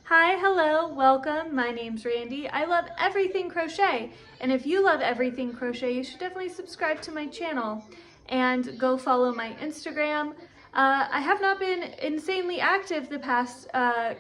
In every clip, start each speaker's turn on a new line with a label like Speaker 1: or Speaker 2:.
Speaker 1: Hi, hello, welcome. My name's Randy. I love everything crochet, and if you love everything crochet, you should definitely subscribe to my channel and go follow my Instagram. I have not been insanely active the past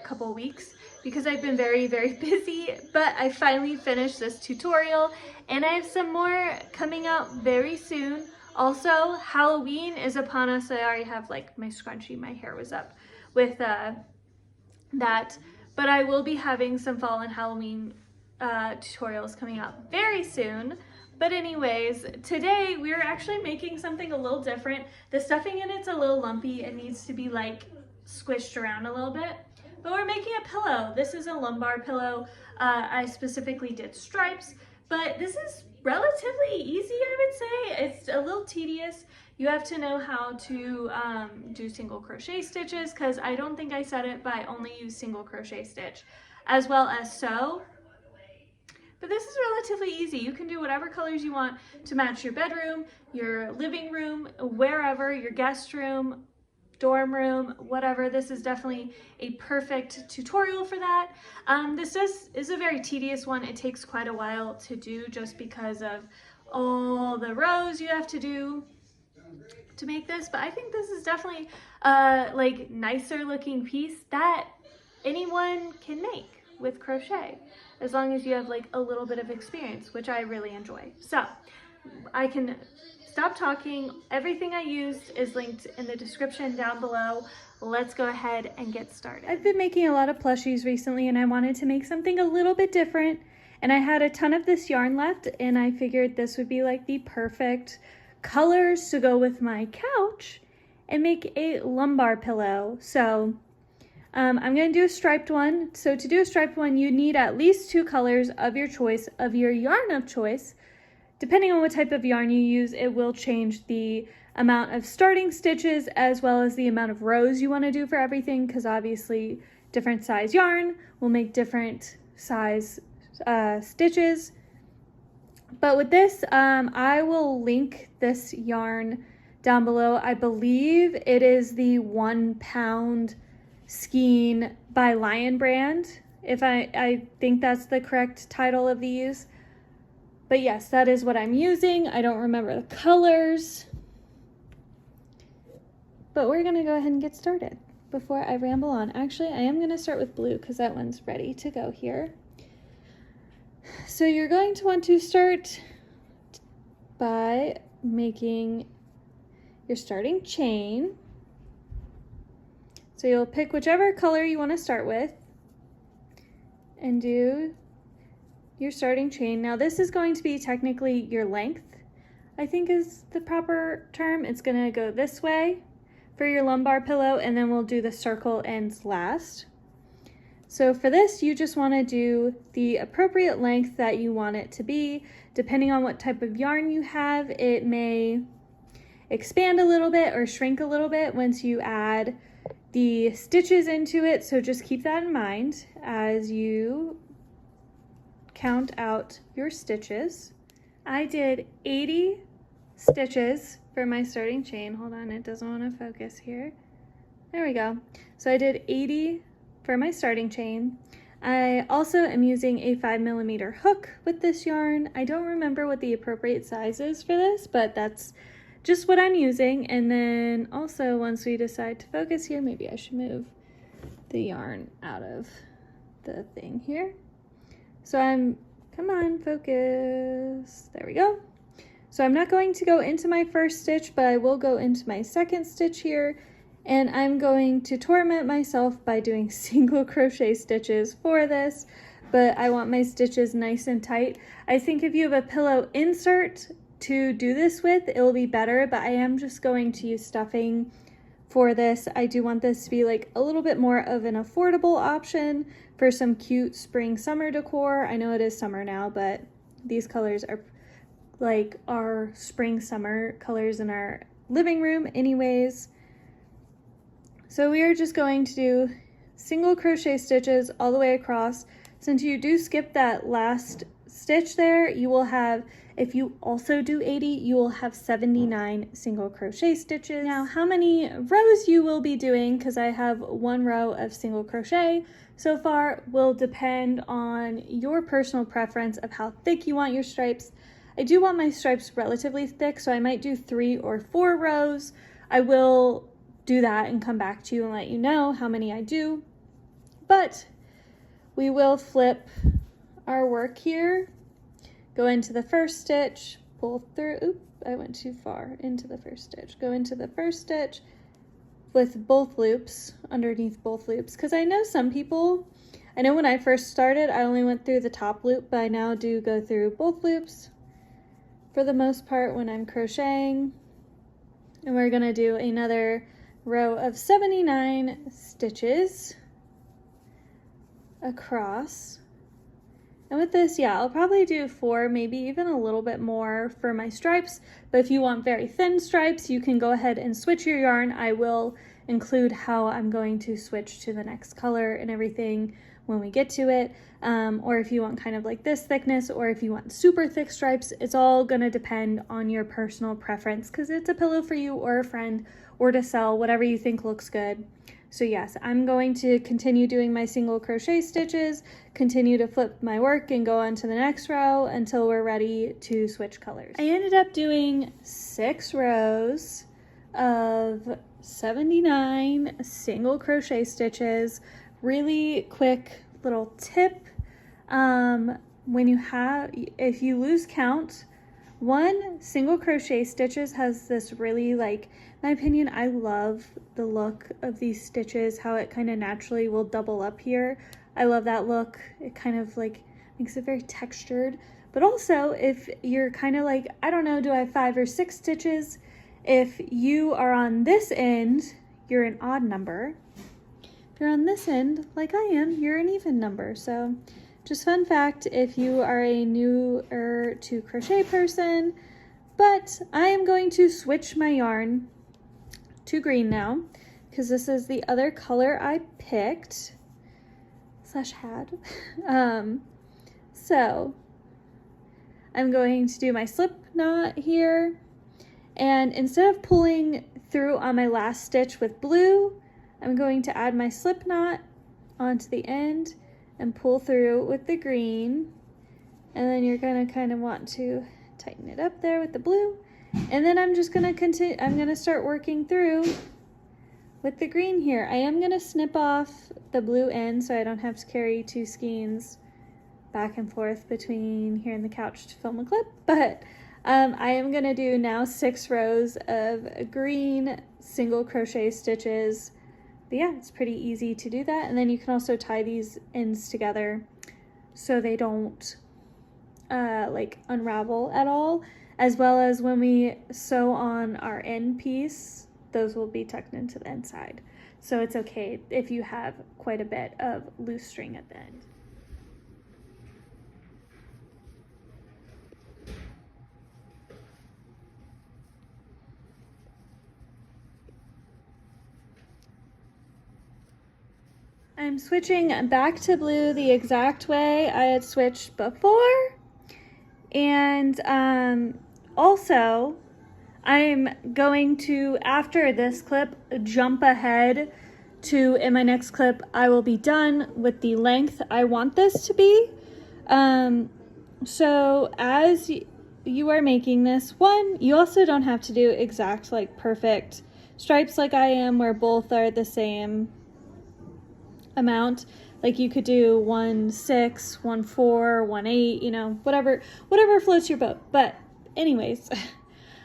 Speaker 1: couple weeks because I've been very busy, but I finally finished this tutorial and I have some more coming out very soon. Also, Halloween is upon us. I already have like my scrunchie, my hair was up with that, but I will be having some fall and Halloween tutorials coming out very soon. But anyways, today we're actually making something a little different. The stuffing in it's a little lumpy. It needs to be like squished around a little bit. But we're making a pillow. This is a lumbar pillow. I specifically did stripes, but this is relatively easy, I would say. It's a little tedious. You have to know how to do single crochet stitches, because I don't think I said it, but I only use single crochet stitch, as well as sew. But this is relatively easy. You can do whatever colors you want to match your bedroom, your living room, wherever, your guest room, dorm room, whatever. This is definitely a perfect tutorial for that. This is a very tedious one. It takes quite a while to do just because of all the rows you have to do to make this, but I think this is definitely like nicer looking piece that anyone can make with crochet, as long as you have like a little bit of experience, which I really enjoy. So I can stop talking. Everything I used is linked in the description down below. Let's go ahead and get started. I've been making a lot of plushies recently and I wanted to make something a little bit different, and I had a ton of this yarn left and I figured this would be like the perfect colors to go with my couch and make a lumbar pillow. So I'm going to do a striped one. So to do a striped one, you need at least 2 colors of your choice, of your yarn of choice. Depending on what type of yarn you use, it will change the amount of starting stitches as well as the amount of rows you want to do for everything, because obviously different size yarn will make different size stitches. But with this, I will link this yarn down below. I believe it is the 1 pound skein by Lion brand. If I think that's the correct title of these. But yes, that is what I'm using. I don't remember the colors. But we're gonna go ahead and get started before I ramble on. Actually, I am gonna start with blue because that one's ready to go here. So you're going to want to start by making your starting chain. So you'll pick whichever color you want to start with and do your starting chain. Now this is going to be technically your length, I think is the proper term. It's going to go this way for your lumbar pillow, and then we'll do the circle ends last. So for this, you just want to do the appropriate length that you want it to be. Depending on what type of yarn you have, it may expand a little bit or shrink a little bit once you add the stitches into it. So just keep that in mind as you count out your stitches. I did 80 stitches for my starting chain. Hold on, it doesn't want to focus here. There we go. So I did 80 for my starting chain. I also am using a 5mm hook with this yarn. I don't remember what the appropriate size is for this, but that's just what I'm using. And then also, once we decide to focus here, maybe I should move the yarn out of the thing here. So come on, focus. There we go. So I'm not going to go into my first stitch, but I will go into my second stitch here. And I'm going to torment myself by doing single crochet stitches for this, but I want my stitches nice and tight. I think if you have a pillow insert to do this with, it'll be better, but I am just going to use stuffing for this. I do want this to be like a little bit more of an affordable option for some cute spring summer decor. I know it is summer now, but these colors are like our spring summer colors in our living room anyways. So we are just going to do single crochet stitches all the way across. Since you do skip that last stitch there, you will have If you also do 80, you will have 79 single crochet stitches. Now, how many rows you will be doing, because I have 1 row of single crochet so far, will depend on your personal preference of how thick you want your stripes. I do want my stripes relatively thick, so I might do 3 or 4 rows. I will do that and come back to you and let you know how many I do. But we will flip our work here, go into the first stitch, pull through, oop, I went too far into the first stitch, go into the first stitch with both loops, underneath both loops, because I know some people, I know when I first started, I only went through the top loop, but I now do go through both loops for the most part when I'm crocheting. And we're gonna do another row of 79 stitches across. And with this, yeah, I'll probably do 4, maybe even a little bit more for my stripes. But if you want very thin stripes, you can go ahead and switch your yarn. I will include how I'm going to switch to the next color and everything when we get to it. Or if you want kind of like this thickness, or if you want super thick stripes, it's all gonna depend on your personal preference, because it's a pillow for you or a friend, or to sell, whatever you think looks good. So yes, I'm going to continue doing my single crochet stitches, continue to flip my work and go on to the next row until we're ready to switch colors. I ended up doing 6 rows of 79 single crochet stitches. Really quick little tip, if you lose count, 1 single crochet stitches has this really, like, in my opinion, I love the look of these stitches, how it kind of naturally will double up here. I love that look. It kind of like makes it very textured. But also, if you're kind of like, I don't know, do I have 5 or 6 stitches? If you are on this end, you're an odd number. If you're on this end, like I am, you're an even number. So just fun fact, if you are a newer to crochet person. But I am going to switch my yarn to green now, because this is the other color I picked / had. So I'm going to do my slip knot here, and instead of pulling through on my last stitch with blue, I'm going to add my slip knot onto the end and pull through with the green, and then you're going to kind of want to tighten it up there with the blue, and then I'm just going to continue. I'm going to start working through with the green here. I am going to snip off the blue end so I don't have to carry 2 skeins back and forth between here and the couch to film a clip, but I am going to do now 6 rows of green single crochet stitches. But yeah, it's pretty easy to do that. And then you can also tie these ends together so they don't like unravel at all, as well as when we sew on our end piece, those will be tucked into the inside. So it's okay if you have quite a bit of loose string at the end. I'm switching back to blue the exact way I had switched before. And also, I'm going to, after this clip, jump ahead to, in my next clip, I will be done with the length I want this to be. So as you are making this, you also don't have to do exact, like, perfect stripes like I am, where both are the same amount. Like you could do 1 6, 1 4, 1 8, you know, whatever floats your boat. But anyways,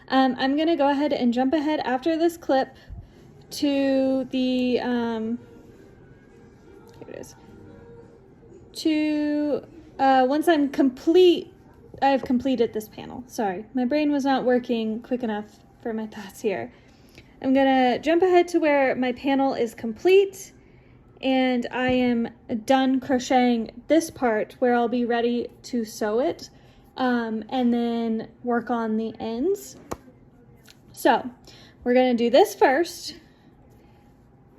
Speaker 1: I'm gonna go ahead and jump ahead after this clip to the here it is, to once I've completed this panel. Sorry, my brain was not working quick enough for my thoughts here. I'm gonna jump ahead to where my panel is complete and I am done crocheting this part, where I'll be ready to sew it and then work on the ends. So we're going to do this first,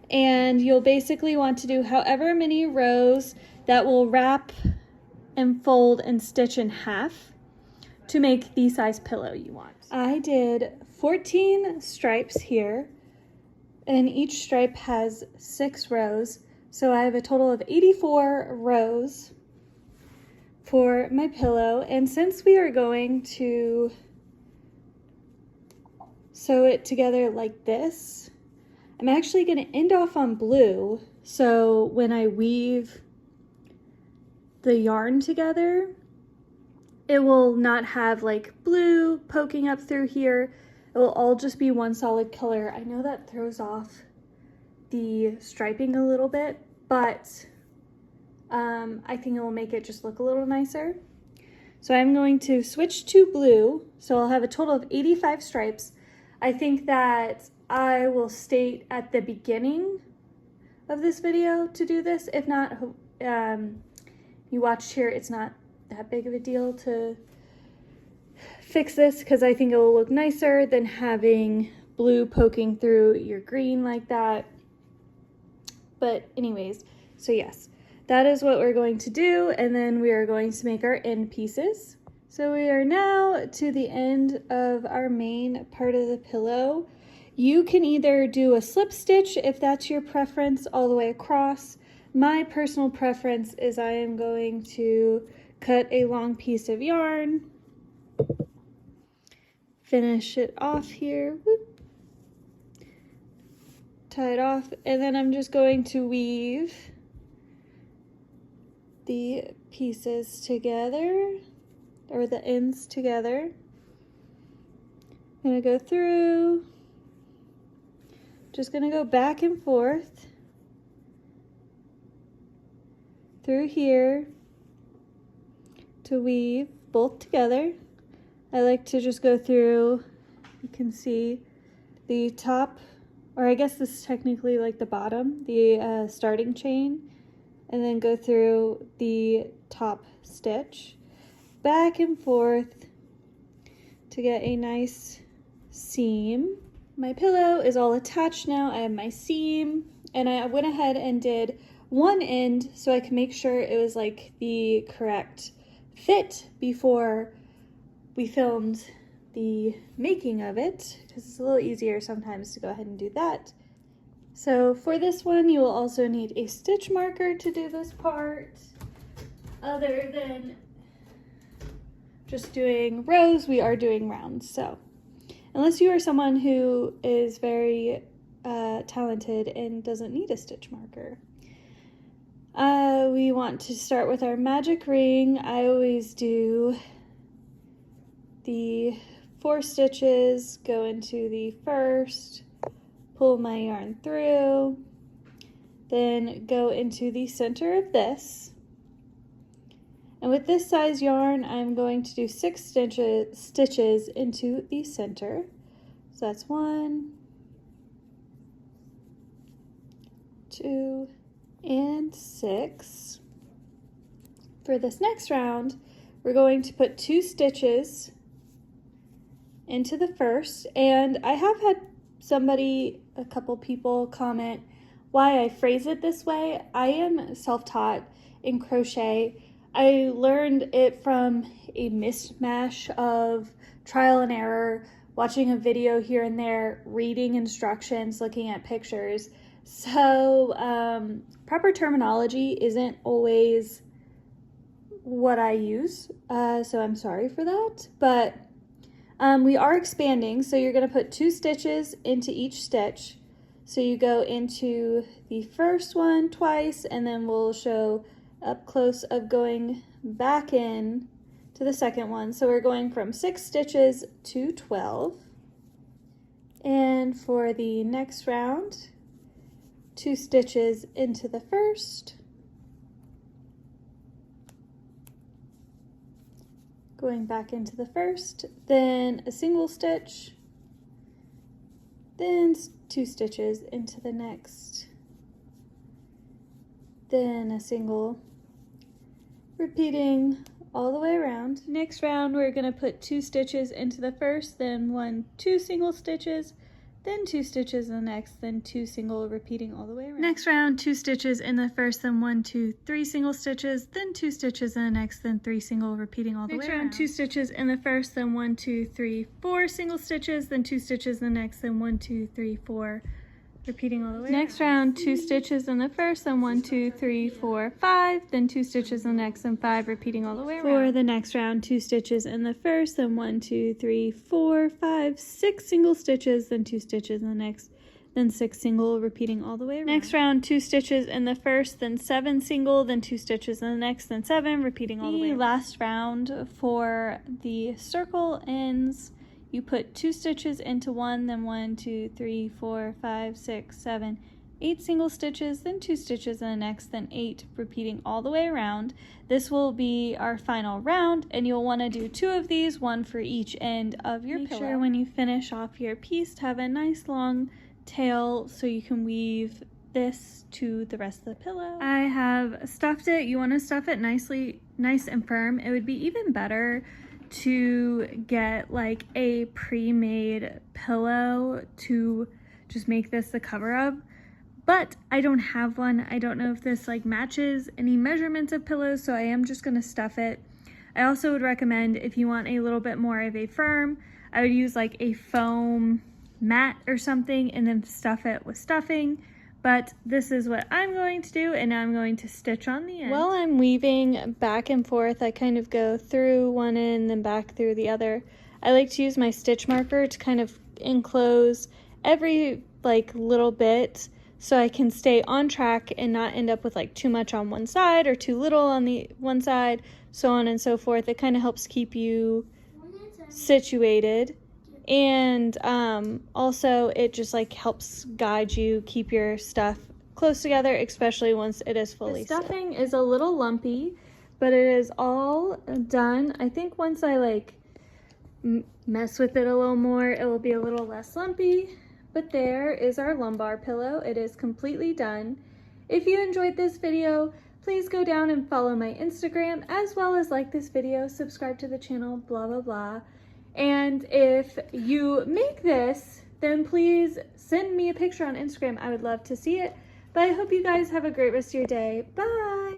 Speaker 1: and you'll basically want to do however many rows that will wrap and fold and stitch in half to make the size pillow you want. I did 14 stripes here, and each stripe has 6 rows. So I have a total of 84 rows for my pillow. And since we are going to sew it together like this, I'm actually going to end off on blue. So when I weave the yarn together, it will not have like blue poking up through here. It will all just be one solid color. I know that throws off the striping a little bit, but I think it will make it just look a little nicer. So I'm going to switch to blue. So I'll have a total of 85 stripes. I think that I will state at the beginning of this video to do this. If not, you watched here, it's not that big of a deal to fix this because I think it will look nicer than having blue poking through your green like that. But anyways, so yes, that is what we're going to do, and then we are going to make our end pieces. So we are now to the end of our main part of the pillow. You can either do a slip stitch if that's your preference all the way across. My personal preference is I am going to cut a long piece of yarn, finish it off here, whoop, tie it off, and then I'm just going to weave the pieces together, or the ends together. I'm gonna go through, just gonna go back and forth through here to weave both together. I like to just go through, you can see the top, or I guess this is technically like the bottom, the starting chain, and then go through the top stitch, back and forth to get a nice seam. My pillow is all attached now. I have my seam, and I went ahead and did one end so I can make sure it was like the correct fit before we filmed the making of it, because it's a little easier sometimes to go ahead and do that. So for this one, you will also need a stitch marker to do this part. Other than just doing rows, we are doing rounds. So unless you are someone who is very talented and doesn't need a stitch marker. We want to start with our magic ring. I always do the 4 stitches, go into the first, pull my yarn through, then go into the center of this. And with this size yarn, I'm going to do 6 stitches into the center. So that's 1, 2, and 6. For this next round, we're going to put 2 stitches into the first, and I have had a couple people comment why I phrase it this way. I am self-taught in crochet. I learned it from a mishmash of trial and error, watching a video here and there, reading instructions, looking at pictures. So proper terminology isn't always what I use, so I'm sorry for that, but we are expanding, so you're going to put 2 stitches into each stitch. So you go into the first one twice, and then we'll show up close of going back in to the second one. So we're going from 6 stitches to 12. And for the next round, 2 stitches into the first, going back into the first, then a single stitch, then 2 stitches into the next, then a single, repeating all the way around. Next round, we're going to put 2 stitches into the first, then 2 single stitches, then 2 stitches in the next, then 2 single, repeating all the way around. Next round, 2 stitches in the first, then 1, 2, 3 single stitches, then 2 stitches in the next, then 3 single, repeating all the way around. Next round, 2 stitches in the first, then 1, 2, 3, 4 single stitches, then 2 stitches in the next, then 1, 2, 3, 4, repeating all the way around. Next round, 2 stitches in the first, then 1, 2, 3, 4, 5, then 2 stitches in the next, then 5, repeating all the way around. For the next round, 2 stitches in the first, then 1, 2, 3, 4, 5, 6 single stitches, then 2 stitches in the next, then 6 single, repeating all the way around. Next round, 2 stitches in the first, then 7 single, then 2 stitches in the next, then 7, repeating all the way around. The last round for the circle ends. You put 2 stitches into one, then 1, 2, 3, 4, 5, 6, 7, 8 single stitches, then 2 stitches in the next, then 8, repeating all the way around. This will be our final round, and you'll want to do 2 of these, one for each end of your pillow. Make sure when you finish off your piece to have a nice long tail so you can weave this to the rest of the pillow. I have stuffed it. You want to stuff it nice and firm. It would be even better to get like a pre-made pillow to just make this the cover of, but I don't have one. I don't know if this like matches any measurements of pillows, so I am just going to stuff it. I also would recommend, if you want a little bit more of a firm, I would use like a foam mat or something and then stuff it with stuffing. But this is what I'm going to do, and now I'm going to stitch on the end. While I'm weaving back and forth, I kind of go through one end, then back through the other. I like to use my stitch marker to kind of enclose every like little bit so I can stay on track and not end up with like too much on one side or too little on the one side, so on and so forth. It kind of helps keep you situated. And also it just like helps guide you, keep your stuff close together, especially once it is fully stuffed. The stuffing is a little lumpy, but it is all done. I think once I like mess with it a little more, it will be a little less lumpy. But there is our lumbar pillow. It is completely done. If you enjoyed this video, please go down and follow my Instagram, as well as like this video, subscribe to the channel, blah blah blah. And if you make this, then please send me a picture on Instagram. I would love to see it. But I hope you guys have a great rest of your day. Bye!